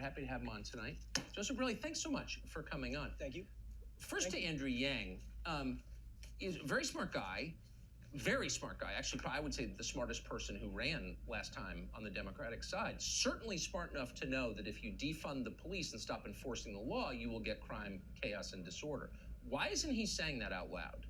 happy to have him on tonight. Joseph Borelli, thanks so much for coming on. Thank you. First to Andrew Yang. Is a very smart guy. Very smart guy. Actually, I would say the smartest person who ran last time on the Democratic side. Certainly smart enough to know that if you defund the police and stop enforcing the law, you will get crime, chaos, and disorder. Why isn't he saying that out loud?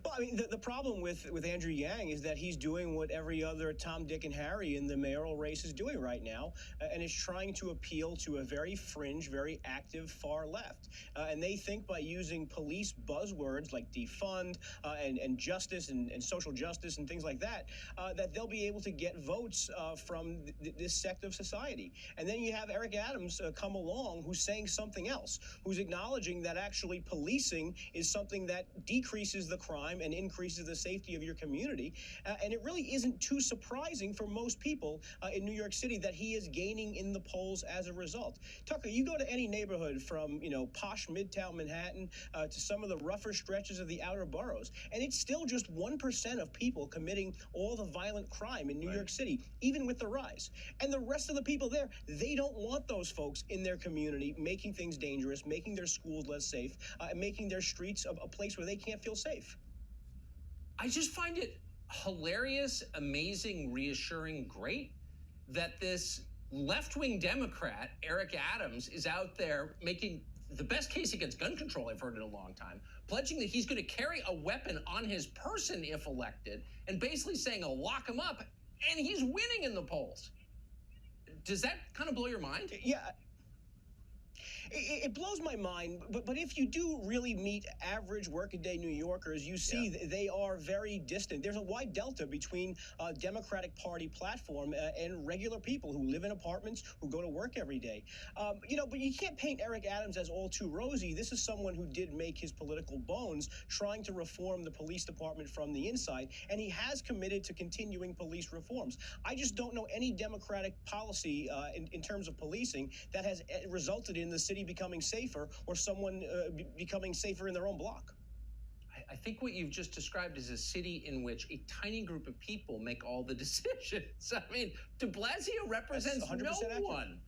Well, I mean, the problem with Andrew Yang is that he's doing what every other Tom, Dick, and Harry in the mayoral race is doing right now, and is trying to appeal to a very fringe, very active far left. And they think by using police buzzwords like defund and justice and social justice and things like that, that they'll be able to get votes from this sect of society. And then you have Eric Adams come along who's saying something else, who's acknowledging that actually policing is something that decreases the crime and increases the safety of your community. And it really isn't too surprising for most people in New York City that he is gaining in the polls as a result. Tucker, you go to any neighborhood from, posh Midtown Manhattan to some of the rougher stretches of the outer boroughs, and it's still just 1% of people committing all the violent crime in New York City, even with the rise. And the rest of the people there, they don't want those folks in their community making things dangerous, making their schools less safe, and making their streets a place where they can't feel safe. I just find it hilarious, amazing, reassuring, great that this left-wing Democrat, Eric Adams, is out there making the best case against gun control I've heard in a long time, pledging that he's going to carry a weapon on his person if elected, and basically saying, I'll lock him up, and he's winning in the polls. Does that kind of blow your mind? Yeah. It blows my mind, but if you do really meet average workaday New Yorkers, you see they are very distant. There's a wide delta between a Democratic Party platform and regular people who live in apartments, who go to work every day. But you can't paint Eric Adams as all too rosy. This is someone who did make his political bones trying to reform the police department from the inside, and he has committed to continuing police reforms. I just don't know any Democratic policy in terms of policing that has resulted in the city becoming safer or someone becoming safer in their own block. I think what you've just described is a city in which a tiny group of people make all the decisions. I mean, de Blasio represents no one.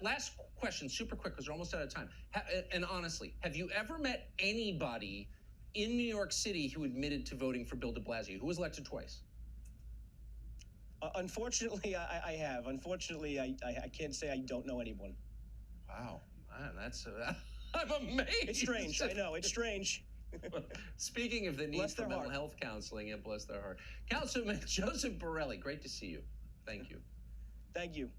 Last question, super quick, because we're almost out of time. And honestly, have you ever met anybody in New York City who admitted to voting for Bill de Blasio, who was elected twice? Unfortunately, I have. Unfortunately, I can't say I don't know anyone. Wow. Man, that's I'm amazed. It's strange. I know. It's strange. Speaking of the need for mental health counseling, and bless their heart. Councilman Joseph Borelli, great to see you. Thank you. Thank you.